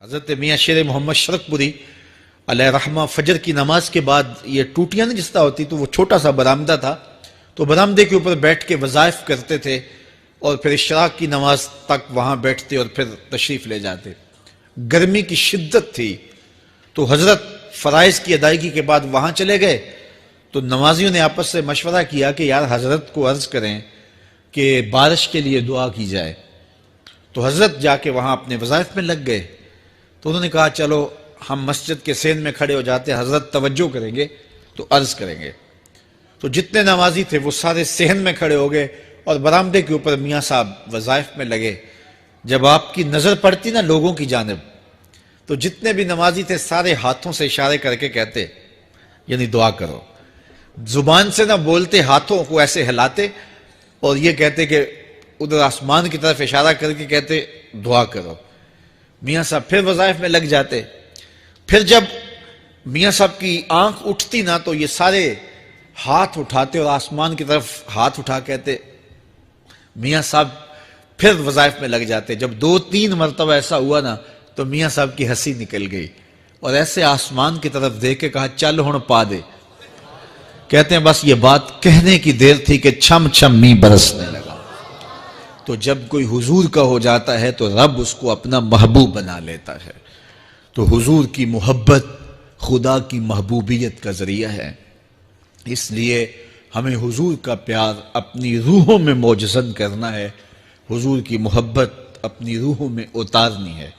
حضرت میاں شیر محمد شرقپوری علیہ رحمہ فجر کی نماز کے بعد یہ ٹوٹیاں نہیں جس طرح ہوتی تو وہ چھوٹا سا برآمدہ تھا تو برآمدے کے اوپر بیٹھ کے وظائف کرتے تھے اور پھر اشراق کی نماز تک وہاں بیٹھتے اور پھر تشریف لے جاتے۔ گرمی کی شدت تھی تو حضرت فرائض کی ادائیگی کے بعد وہاں چلے گئے تو نمازیوں نے آپس سے مشورہ کیا کہ یار حضرت کو عرض کریں کہ بارش کے لیے دعا کی جائے۔ تو حضرت جا کے وہاں اپنے وظائف میں لگ گئے تو انہوں نے کہا چلو ہم مسجد کے سین میں کھڑے ہو جاتے ہیں، حضرت توجہ کریں گے تو عرض کریں گے۔ تو جتنے نمازی تھے وہ سارے صحن میں کھڑے ہو گئے اور برآمدے کے اوپر میاں صاحب وظائف میں لگے۔ جب آپ کی نظر پڑتی نا لوگوں کی جانب تو جتنے بھی نمازی تھے سارے ہاتھوں سے اشارے کر کے کہتے یعنی دعا کرو، زبان سے نہ بولتے، ہاتھوں کو ایسے ہلاتے اور یہ کہتے کہ ادھر آسمان کی طرف اشارہ کر کے کہتے دعا کرو۔ میاں صاحب پھر وظائف میں لگ جاتے۔ پھر جب میاں صاحب کی آنکھ اٹھتی نا تو یہ سارے ہاتھ اٹھاتے اور آسمان کی طرف ہاتھ اٹھا کہتے میاں صاحب پھر وظائف میں لگ جاتے۔ جب 2-3 مرتبہ ایسا ہوا نا تو میاں صاحب کی ہنسی نکل گئی اور ایسے آسمان کی طرف دیکھ کے کہا چل ہن پا دے۔ کہتے ہیں بس یہ بات کہنے کی دیر تھی کہ چھم چھم می برسنے لگا۔ تو جب کوئی حضور کا ہو جاتا ہے تو رب اس کو اپنا محبوب بنا لیتا ہے۔ تو حضور کی محبت خدا کی محبوبیت کا ذریعہ ہے، اس لیے ہمیں حضور کا پیار اپنی روحوں میں موجزن کرنا ہے، حضور کی محبت اپنی روحوں میں اتارنی ہے،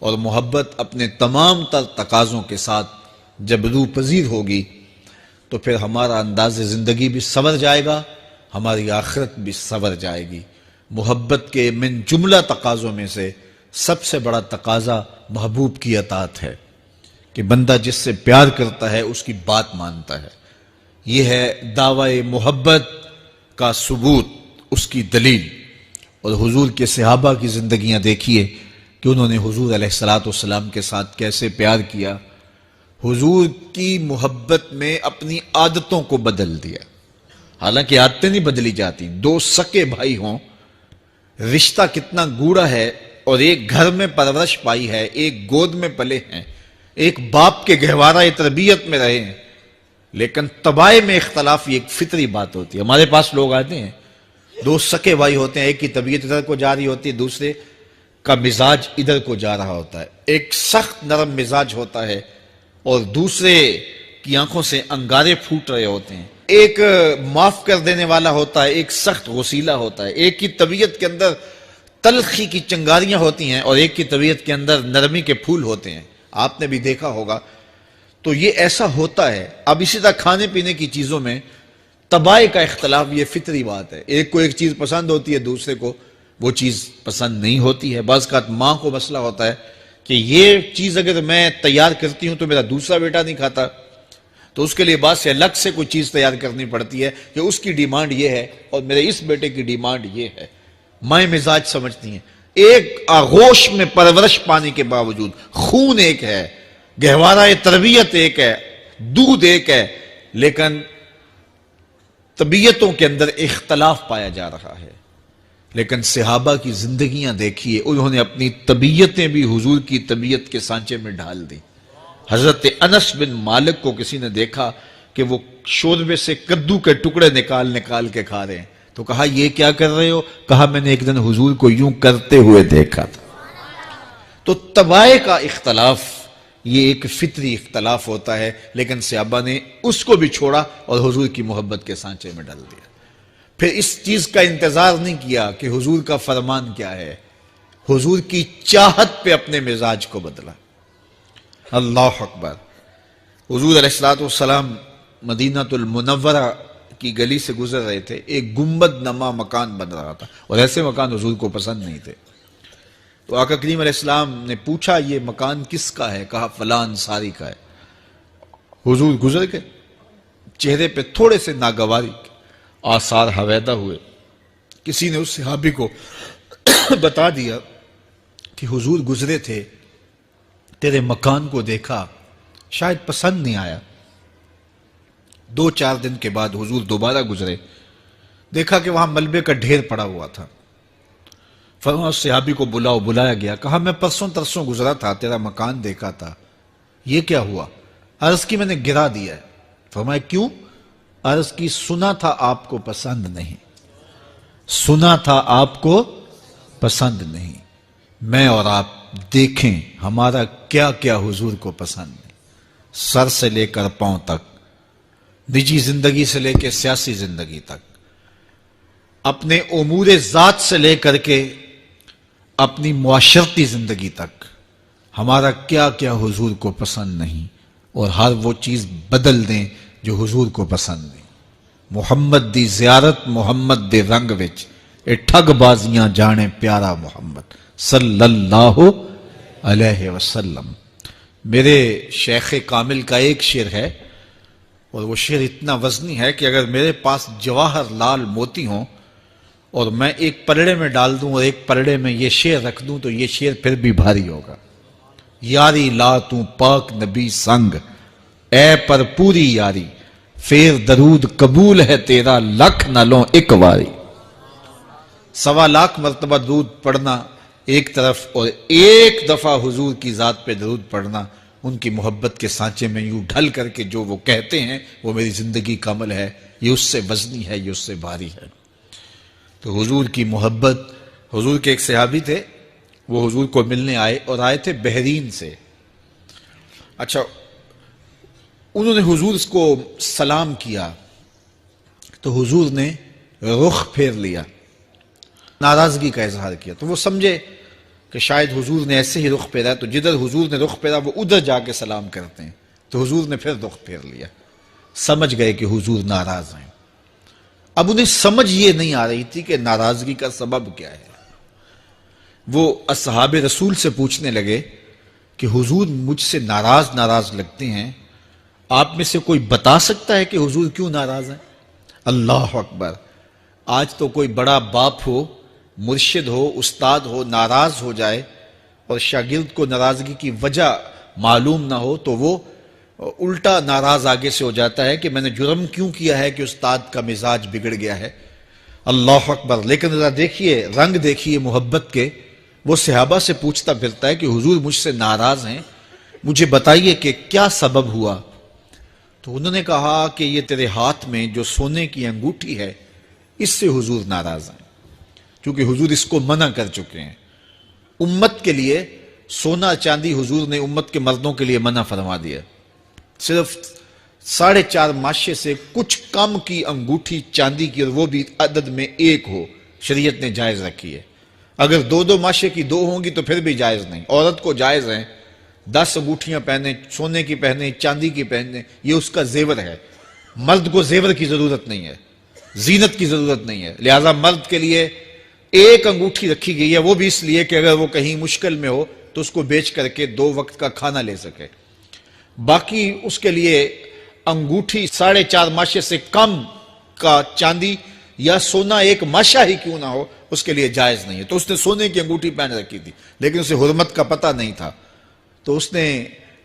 اور محبت اپنے تمام تر تقاضوں کے ساتھ جب روح پذیر ہوگی تو پھر ہمارا انداز زندگی بھی سنور جائے گا، ہماری آخرت بھی سنور جائے گی۔ محبت کے من جملہ تقاضوں میں سے سب سے بڑا تقاضا محبوب کی اطاعت ہے کہ بندہ جس سے پیار کرتا ہے اس کی بات مانتا ہے۔ یہ ہے دعوی محبت کا ثبوت، اس کی دلیل۔ اور حضور کے صحابہ کی زندگیاں دیکھیے کہ انہوں نے حضور علیہ السلام کے ساتھ کیسے پیار کیا، حضور کی محبت میں اپنی عادتوں کو بدل دیا۔ حالانکہ عادتیں نہیں بدلی جاتی، 2 سکے بھائی ہوں، رشتہ کتنا گوڑا ہے، اور ایک گھر میں پرورش پائی ہے، ایک گود میں پلے ہیں، ایک باپ کے گہوارہ تربیت میں رہے ہیں، لیکن طبائع میں اختلاف یہ ایک فطری بات ہوتی ہے۔ ہمارے پاس لوگ آتے ہیں 2 سکے بھائی ہوتے ہیں، ایک کی طبیعت ادھر کو جا رہی ہوتی ہے، دوسرے کا مزاج ادھر کو جا رہا ہوتا ہے، ایک سخت نرم مزاج ہوتا ہے اور دوسرے کی آنکھوں سے انگارے پھوٹ رہے ہوتے ہیں، ایک معاف کر دینے والا ہوتا ہے، ایک سخت غصیلا ہوتا ہے، ایک کی طبیعت کے اندر تلخی کی چنگاریاں ہوتی ہیں اور ایک کی طبیعت کے اندر نرمی کے پھول ہوتے ہیں، آپ نے بھی دیکھا ہوگا۔ تو یہ ایسا ہوتا ہے۔ اب اسی طرح کھانے پینے کی چیزوں میں طبائع کا اختلاف یہ فطری بات ہے، ایک کو ایک چیز پسند ہوتی ہے، دوسرے کو وہ چیز پسند نہیں ہوتی ہے۔ بعض اوقات ماں کو مسئلہ ہوتا ہے کہ یہ چیز اگر میں تیار کرتی ہوں تو میرا دوسرا بیٹا نہیں کھاتا، تو اس کے لیے بعد سے الگ سے کوئی چیز تیار کرنی پڑتی ہے کہ اس کی ڈیمانڈ یہ ہے اور میرے اس بیٹے کی ڈیمانڈ یہ ہے۔ مائیں مزاج سمجھتی ہیں، ایک آغوش میں پرورش پانے کے باوجود خون ایک ہے، گہوارہ تربیت ایک ہے، دودھ ایک ہے، لیکن طبیعتوں کے اندر اختلاف پایا جا رہا ہے۔ لیکن صحابہ کی زندگیاں دیکھیے، انہوں نے اپنی طبیعتیں بھی حضور کی طبیعت کے سانچے میں ڈھال دی۔ حضرت انس بن مالک کو کسی نے دیکھا کہ وہ شوربے سے کدو کے ٹکڑے نکال کے کھا رہے ہیں، تو کہا یہ کیا کر رہے ہو؟ کہا میں نے ایک دن حضور کو یوں کرتے ہوئے دیکھا تھا۔ تو طبائع کا اختلاف یہ ایک فطری اختلاف ہوتا ہے، لیکن صحابہ نے اس کو بھی چھوڑا اور حضور کی محبت کے سانچے میں ڈال دیا۔ پھر اس چیز کا انتظار نہیں کیا کہ حضور کا فرمان کیا ہے، حضور کی چاہت پہ اپنے مزاج کو بدلا۔ اللہ اکبر۔ حضور علیہ السلام مدینہ المنورہ کی گلی سے گزر رہے تھے، ایک گنبد نما مکان بن رہا تھا اور ایسے مکان حضور کو پسند نہیں تھے۔ تو آقا کریم علیہ السلام نے پوچھا یہ مکان کس کا ہے؟ کہا فلاں انصاری کا ہے۔ حضور گزر گئے، چہرے پہ تھوڑے سے ناگواری آثار حویدہ ہوئے۔ کسی نے اس صحابی کو بتا دیا کہ حضور گزرے تھے، تیرے مکان کو دیکھا، شاید پسند نہیں آیا۔ 2-4 دن کے بعد حضور دوبارہ گزرے، دیکھا کہ وہاں ملبے کا ڈھیر پڑا ہوا تھا۔ فرمایا صحابی کو بلاؤ، بلایا گیا، کہا میں پرسوں ترسوں گزرا تھا، تیرا مکان دیکھا تھا، یہ کیا ہوا؟ عرض کی میں نے گرا دیا ہے۔ فرمایا کیوں؟ عرض کی سنا تھا آپ کو پسند نہیں، سنا تھا آپ کو پسند نہیں، میں اور آپ دیکھیں ہمارا کیا کیا حضور کو پسند نہیں، سر سے لے کر پاؤں تک، نجی زندگی سے لے کے سیاسی زندگی تک، اپنے امور ذات سے لے کر کے اپنی معاشرتی زندگی تک، ہمارا کیا کیا حضور کو پسند نہیں، اور ہر وہ چیز بدل دیں جو حضور کو پسند نہیں۔ محمد دی زیارت محمد دے رنگ وچ، اے ٹھگ بازیاں جانے پیارا محمد صلی اللہ علیہ وسلم۔ میرے شیخ کامل کا ایک شعر ہے، اور وہ شعر اتنا وزنی ہے کہ اگر میرے پاس جواہر لال موتی ہوں اور میں ایک پلڑے میں ڈال دوں اور ایک پلڑے میں یہ شعر رکھ دوں تو یہ شعر پھر بھی بھاری ہوگا۔ یاری لا تو پاک نبی سنگ، اے پر پوری یاری، پھر درود قبول ہے تیرا لکھ نہ لوں ایک واری۔ 1.25 لاکھ مرتبہ درود پڑھنا ایک طرف، اور ایک دفعہ حضور کی ذات پہ درود پڑھنا، ان کی محبت کے سانچے میں یوں ڈھل کر کے جو وہ کہتے ہیں وہ میری زندگی کا عمل ہے، یہ اس سے وزنی ہے، یہ اس سے بھاری ہے۔ تو حضور کی محبت، حضور کے ایک صحابی تھے، وہ حضور کو ملنے آئے، اور آئے تھے بحرین سے۔ اچھا، انہوں نے حضور کو سلام کیا تو حضور نے رخ پھیر لیا، ناراضگی کا اظہار کیا، تو وہ سمجھے کہ شاید حضور نے ایسے ہی رخ پھیرا، تو جدھر حضور نے رخ پھیرا وہ ادھر جا کے سلام کرتے ہیں، تو حضور نے پھر رخ پھیر لیا، سمجھ گئے کہ حضور ناراض ہیں۔ اب انہیں سمجھ یہ نہیں آ رہی تھی کہ ناراضگی کا سبب کیا ہے۔ وہ اصحاب رسول سے پوچھنے لگے کہ حضور مجھ سے ناراض لگتے ہیں، آپ میں سے کوئی بتا سکتا ہے کہ حضور کیوں ناراض ہیں؟ اللہ اکبر! آج تو کوئی بڑا باپ ہو، مرشد ہو، استاد ہو، ناراض ہو جائے اور شاگرد کو ناراضگی کی وجہ معلوم نہ ہو تو وہ الٹا ناراض آگے سے ہو جاتا ہے کہ میں نے جرم کیوں کیا ہے کہ استاد کا مزاج بگڑ گیا ہے۔ اللہ اکبر! لیکن ذرا دیکھیے، رنگ دیکھیے محبت کے، وہ صحابہ سے پوچھتا پھرتا ہے کہ حضور مجھ سے ناراض ہیں، مجھے بتائیے کہ کیا سبب ہوا؟ تو انہوں نے کہا کہ یہ تیرے ہاتھ میں جو سونے کی انگوٹھی ہے، اس سے حضور ناراض ہیں، کیونکہ حضور اس کو منع کر چکے ہیں۔ امت کے لیے سونا چاندی حضور نے امت کے مردوں کے لیے منع فرما دیا، صرف 4.5 ماشے سے کچھ کم کی انگوٹھی چاندی کی، اور وہ بھی عدد میں 1 ہو، شریعت نے جائز رکھی ہے۔ اگر 2 ماشے کی 2 ہوں گی تو پھر بھی جائز نہیں۔ عورت کو جائز ہیں 10 انگوٹھیاں پہنے، سونے کی پہنے، چاندی کی پہنے، یہ اس کا زیور ہے۔ مرد کو زیور کی ضرورت نہیں ہے، زینت کی ضرورت نہیں ہے، لہذا مرد کے لیے 1 انگوٹھی رکھی گئی ہے، وہ بھی اس لیے کہ اگر وہ کہیں مشکل میں ہو تو اس کو بیچ کر کے 2 وقت کا کھانا لے سکے۔ باقی اس کے لیے انگوٹھی 4.5 ماشے سے کم کا چاندی یا سونا 1 ماشا ہی کیوں نہ ہو، اس کے لیے جائز نہیں ہے۔ تو اس نے سونے کی انگوٹھی پہن رکھی تھی، لیکن اسے حرمت کا پتہ نہیں تھا، تو اس نے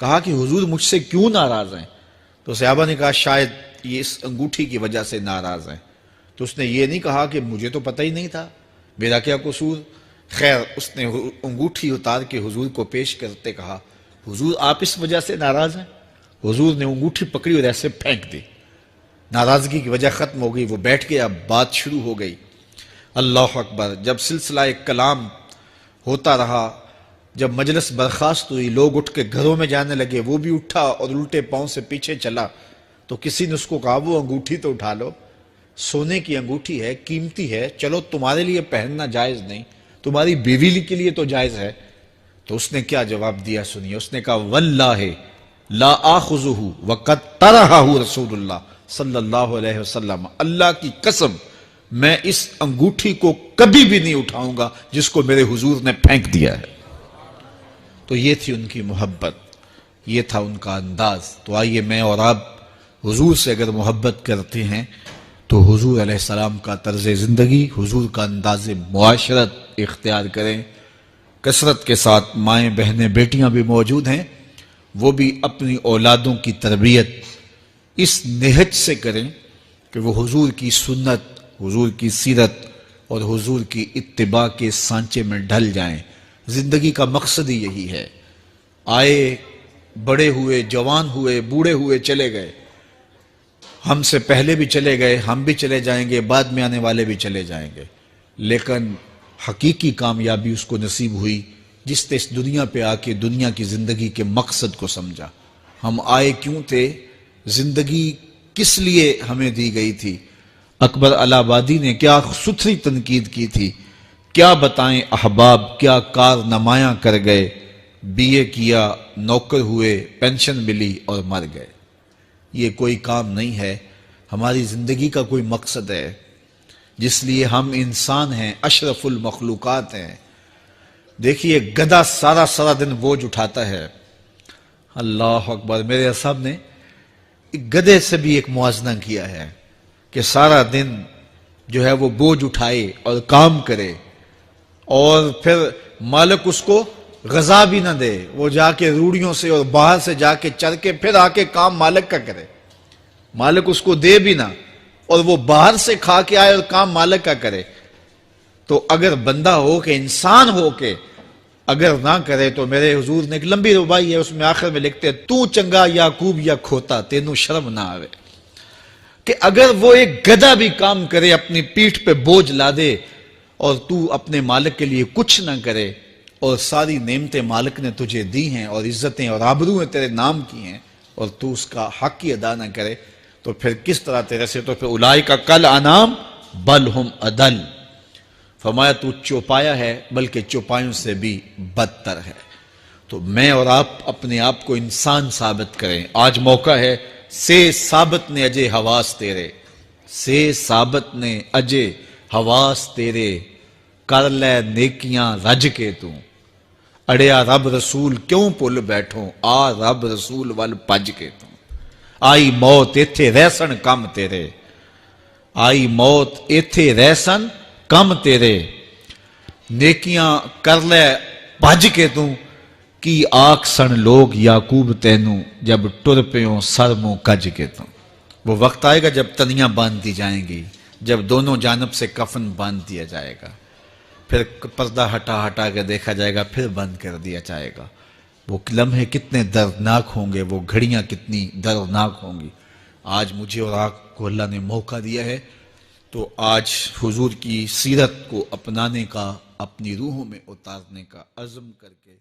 کہا کہ حضور مجھ سے کیوں ناراض ہیں؟ تو صحابہ نے کہا شاید یہ اس انگوٹھی کی وجہ سے ناراض ہیں۔ تو اس نے یہ نہیں کہا کہ مجھے تو پتہ ہی نہیں تھا، میرا کیا قصور؟ خیر، اس نے انگوٹھی اتار کے حضور کو پیش کرتے کہا حضور آپ اس وجہ سے ناراض ہیں؟ حضور نے انگوٹھی پکڑی اور ایسے پھینک دی، ناراضگی کی وجہ ختم ہو گئی، وہ بیٹھ گیا، بات شروع ہو گئی۔ اللہ اکبر! جب سلسلہ کلام ہوتا رہا، جب مجلس برخاست ہوئی، لوگ اٹھ کے گھروں میں جانے لگے، وہ بھی اٹھا اور الٹے پاؤں سے پیچھے چلا، تو کسی نے اس کو کہا وہ انگوٹھی تو اٹھا لو، سونے کی انگوٹھی ہے، قیمتی ہے، چلو تمہارے لیے پہننا جائز نہیں، تمہاری بیوی کے لیے تو جائز ہے۔ تو اس نے کیا جواب دیا سنیے، اس نے کہا واللہ لا آخذہ وقد طرحہ رسول اللہ صلی اللہ علیہ وسلم، اللہ کی قسم میں اس انگوٹھی کو کبھی بھی نہیں اٹھاؤں گا جس کو میرے حضور نے پھینک دیا ہے۔ تو یہ تھی ان کی محبت، یہ تھا ان کا انداز۔ تو آئیے میں اور آپ حضور سے اگر محبت کرتے ہیں تو حضور علیہ السلام کا طرز زندگی، حضور کا انداز معاشرت اختیار کریں۔ کثرت کے ساتھ مائیں بہنیں بیٹیاں بھی موجود ہیں، وہ بھی اپنی اولادوں کی تربیت اس نہج سے کریں کہ وہ حضور کی سنت، حضور کی سیرت، اور حضور کی اتباع کے سانچے میں ڈھل جائیں۔ زندگی کا مقصد ہی یہی ہے۔ آئے، بڑے ہوئے، جوان ہوئے، بوڑھے ہوئے، چلے گئے، ہم سے پہلے بھی چلے گئے، ہم بھی چلے جائیں گے، بعد میں آنے والے بھی چلے جائیں گے، لیکن حقیقی کامیابی اس کو نصیب ہوئی جس نے اس دنیا پہ آ کے دنیا کی زندگی کے مقصد کو سمجھا۔ ہم آئے کیوں تھے؟ زندگی کس لیے ہمیں دی گئی تھی؟ اکبر الہ آبادی نے کیا ستھری تنقید کی تھی، کیا بتائیں احباب، کیا کارنمایاں کر گئے، بی اے کیا، نوکر ہوئے، پینشن ملی اور مر گئے۔ یہ کوئی کام نہیں ہے، ہماری زندگی کا کوئی مقصد ہے جس لیے ہم انسان ہیں، اشرف المخلوقات ہیں۔ دیکھیے گدھا سارا دن بوجھ اٹھاتا ہے، اللہ اکبر۔ میرے صاحب نے گدھے سے بھی ایک موازنہ کیا ہے کہ سارا دن جو ہے وہ بوجھ اٹھائے اور کام کرے، اور پھر مالک اس کو غذا بھی نہ دے، وہ جا کے روڑیوں سے اور باہر سے جا کے چر کے پھر آ کے کام مالک کا کرے، مالک اس کو دے بھی نہ، اور وہ باہر سے کھا کے آئے اور کام مالک کا کرے۔ تو اگر بندہ ہو کے، انسان ہو کے اگر نہ کرے تو میرے حضور نے ایک لمبی ربائی ہے، اس میں آخر میں لکھتے ہیں، تو چنگا یعقوب یا کھوتا، تینوں شرم نہ آوے۔ کہ اگر وہ ایک گدھا بھی کام کرے، اپنی پیٹھ پہ بوجھ لا دے، اور تو اپنے مالک کے لیے کچھ نہ کرے، اور ساری نعمتیں مالک نے تجھے دی ہیں اور عزتیں اور آبرویں تیرے نام کی ہیں، اور تو اس کا حق ہی ادا نہ کرے، تو پھر کس طرح تیرے سے؟ تو پھر اولئک کل انعام بل ہم اضل، فرمایا تو چوپایا ہے بلکہ چوپایوں سے بھی بدتر ہے۔ تو میں اور آپ اپنے آپ کو انسان ثابت کریں، آج موقع ہے۔ سے ثابت نے اجے حواس تیرے، سے ثابت نے اجے حواس تیرے، کر لے نیکیاں رج کے تو، اڑیا رب رسول کیوں پل بیٹھوں، آ رب رسول ول پج کے تو، آئی موت ایتھے رہسن کم تیرے، آئی موت ایتھے رہسن کم تیرے، نیکیاں کر لے بھج کے تو، کی آکھ سن لوگ یعقوب تینوں، جب ٹر پیوں سر منہ کج کے تو۔ وہ وقت آئے گا جب تنیاں باندھ دی جائیں گی، جب دونوں جانب سے کفن باندھ دیا جائے گا، پھر پردہ ہٹا ہٹا کے دیکھا جائے گا، پھر بند کر دیا جائے گا۔ وہ لمحے کتنے دردناک ہوں گے، وہ گھڑیاں کتنی دردناک ہوں گی۔ آج مجھے اور آپ کو اللہ نے موقع دیا ہے، تو آج حضور کی سیرت کو اپنانے کا، اپنی روحوں میں اتارنے کا عزم کر کے